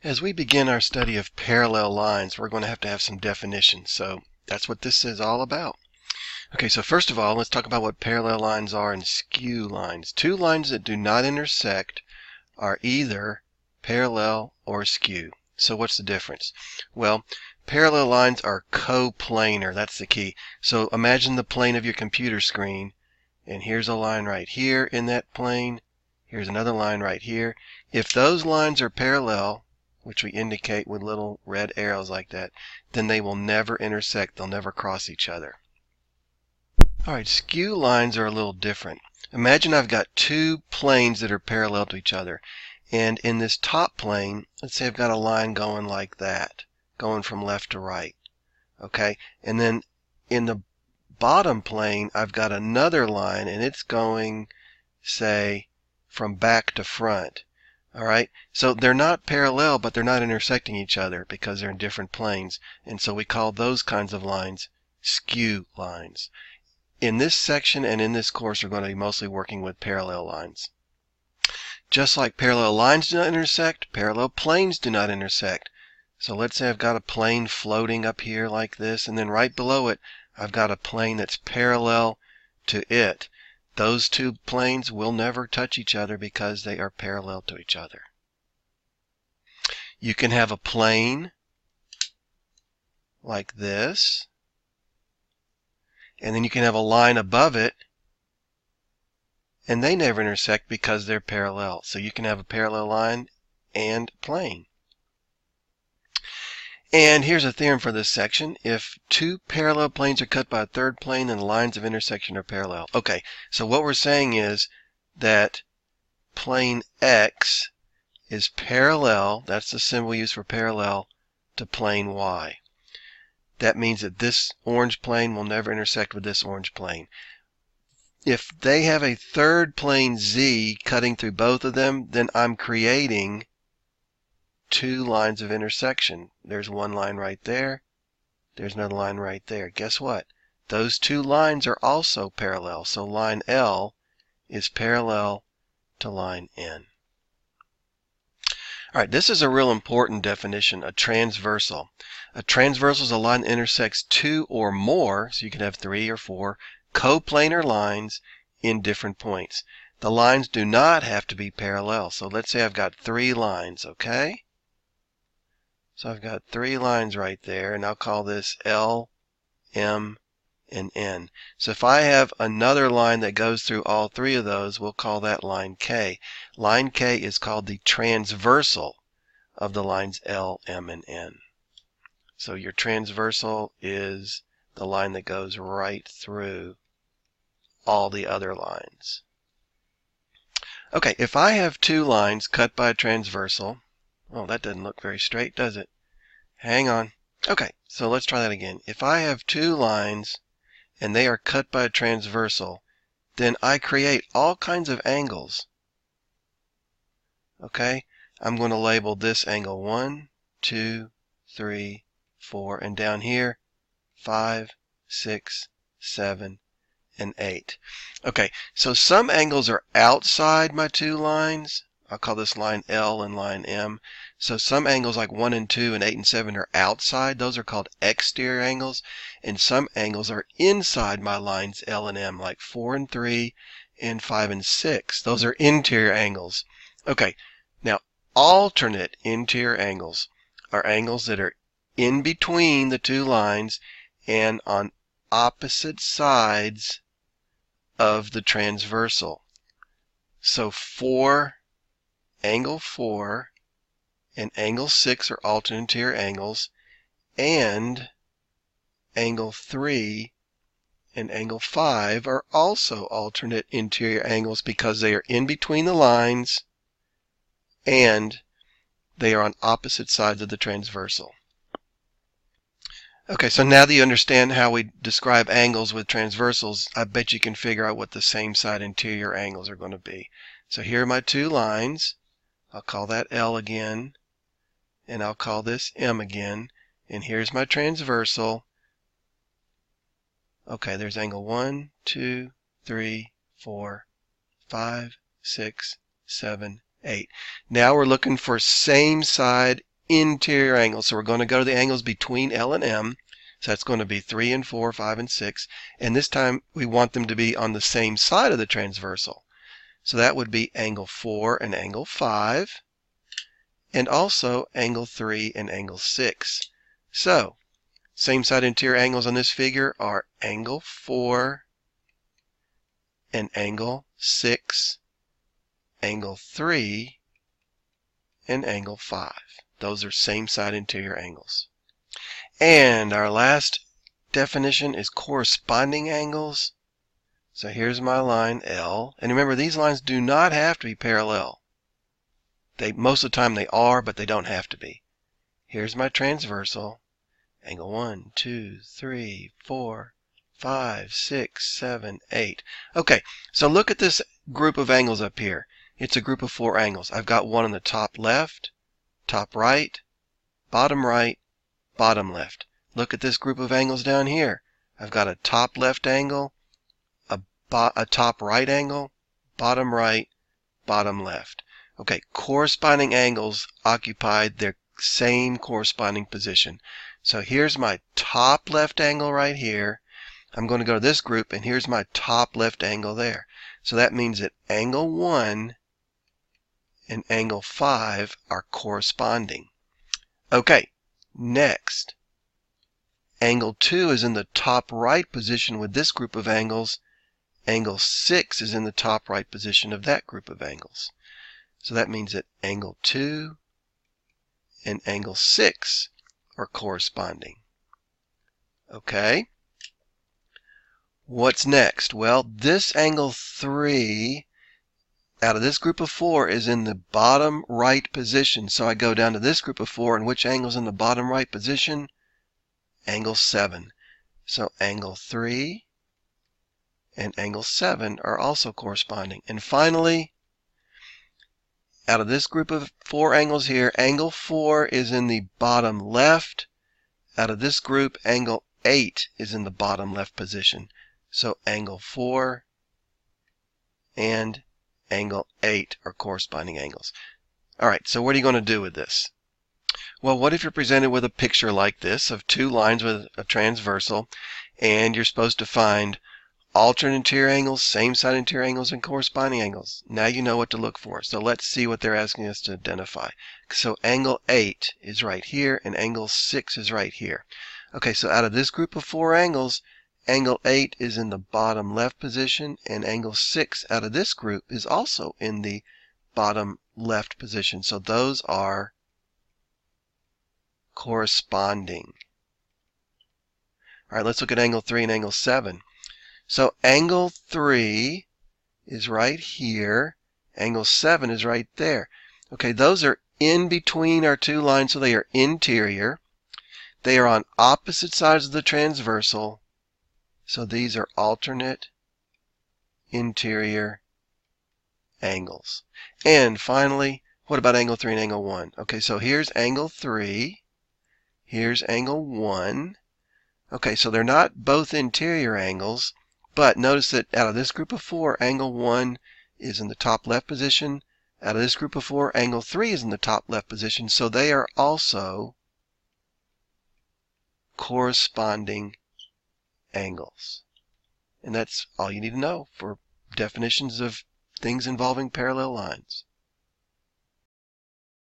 As we begin our study of parallel lines, we're going to have some definitions. So that's what this is all about. Okay, so first of all, let's talk about what parallel lines are and skew lines. Two lines that do not intersect are either parallel or skew. So what's the difference? Well, parallel lines are coplanar. That's the key. So imagine the plane of your computer screen, and here's a line right here in that plane. Here's another line right here. If those lines are parallel, which we indicate with little red arrows like that, then they will never intersect. They'll never cross each other. Alright, skew lines are a little different. Imagine I've got two planes that are parallel to each other. And in this top plane, let's say I've got a line going like that, going from left to right. Okay, and then in the bottom plane, I've got another line, and it's going, say, from back to front. All right, so they're not parallel, but they're not intersecting each other because they're in different planes. And so we call those kinds of lines skew lines. In this section and in this course, we're going to be mostly working with parallel lines. Just like parallel lines do not intersect, parallel planes do not intersect. So let's say I've got a plane floating up here like this, and then right below it, I've got a plane that's parallel to it. Those two planes will never touch each other because they are parallel to each other. You can have a plane like this, and then you can have a line above it, and they never intersect because they're parallel. So you can have a parallel line and plane. And here's a theorem for this section. If two parallel planes are cut by a third plane, then the lines of intersection are parallel. Okay, so what we're saying is that plane X is parallel, that's the symbol used for parallel, to plane Y. That means that this orange plane will never intersect with this orange plane. If they have a third plane Z cutting through both of them, then I'm creating two lines of intersection. There's one line right there. There's another line right there. Guess what? Those two lines are also parallel. So line L is parallel to line N. All right, this is a real important definition, a transversal. A transversal is a line that intersects two or more, so you can have three or four, coplanar lines in different points. The lines do not have to be parallel. So let's say I've got three lines, okay? So I've got three lines right there, and I'll call this L, M, and N. So if I have another line that goes through all three of those, we'll call that line K. Line K is called the transversal of the lines L, M, and N. So your transversal is the line that goes right through all the other lines. Okay, if I have two lines cut by a transversal, well, that doesn't look very straight, does it? Hang on. Okay, so let's try that again. If I have two lines and they are cut by a transversal, then I create all kinds of angles. Okay, I'm going to label this angle 1, 2, 3, 4, and down here 5, 6, 7, and 8. Okay, so some angles are outside my two lines. I'll call this line L and line M. So some angles like 1 and 2 and 8 and 7 are outside. Those are called exterior angles. And some angles are inside my lines L and M, like 4 and 3 and 5 and 6. Those are interior angles. Okay, now alternate interior angles are angles that are in between the two lines and on opposite sides of the transversal. So angle 4 and angle 6 are alternate interior angles, and angle 3 and angle 5 are also alternate interior angles because they are in between the lines and they are on opposite sides of the transversal. Okay, so now that you understand how we describe angles with transversals, I bet you can figure out what the same side interior angles are going to be. So here are my two lines. I'll call that L again, and I'll call this M again, and here's my transversal. Okay, there's angle 1, 2, 3, 4, 5, 6, 7, 8. Now we're looking for same side interior angles. So we're going to go to the angles between L and M. So that's going to be 3 and 4, 5 and 6. And this time we want them to be on the same side of the transversal. So that would be angle 4 and angle 5. And also angle 3 and angle 6. So same side interior angles on this figure are angle 4 and angle 6, angle 3 and angle 5. Those are same side interior angles. And our last definition is corresponding angles. So here's my line L. And remember, these lines do not have to be parallel. Most of the time they are, but they don't have to be. Here's my transversal. Angle 1, 2, 3, 4, 5, 6, 7, 8. Okay, so look at this group of angles up here. It's a group of 4 angles. I've got one on the top left, top right, bottom left. Look at this group of angles down here. I've got a top left angle, a top right angle, bottom right, bottom left. Okay, corresponding angles occupied their same corresponding position. So here's my top left angle right here. I'm going to go to this group, and here's my top left angle there. So that means that angle 1 and angle 5 are corresponding. Okay, next. Angle 2 is in the top right position with this group of angles. Angle 6 is in the top right position of that group of angles. So that means that angle 2 and angle 6 are corresponding. Okay. What's next? Well, this angle 3 out of this group of 4 is in the bottom right position. So I go down to this group of 4, and which angle is in the bottom right position? Angle 7. So angle 3 and angle 7 are also corresponding. And finally, out of this group of 4 angles here, angle 4 is in the bottom left. Out of this group, angle 8 is in the bottom left position. So angle 4 and angle 8 are corresponding angles. All right, so what are you going to do with this? Well, what if you're presented with a picture like this of 2 lines with a transversal, and you're supposed to find alternate interior angles, same side interior angles, and corresponding angles? Now you know what to look for. So let's see what they're asking us to identify. So angle 8 is right here, and angle 6 is right here. Okay, so out of this group of 4 angles, angle 8 is in the bottom left position, and angle 6 out of this group is also in the bottom left position. So those are corresponding. All right, let's look at angle 3 and angle 7. So angle 3 is right here. Angle 7 is right there. Okay, those are in between our 2 lines, so they are interior. They are on opposite sides of the transversal, so these are alternate interior angles. And finally, what about angle 3 and angle 1? Okay, so here's angle 3. Here's angle 1. Okay, so they're not both interior angles, but notice that out of this group of 4, angle 1 is in the top left position. Out of this group of 4, angle 3 is in the top left position, so they are also corresponding angles. And that's all you need to know for definitions of things involving parallel lines.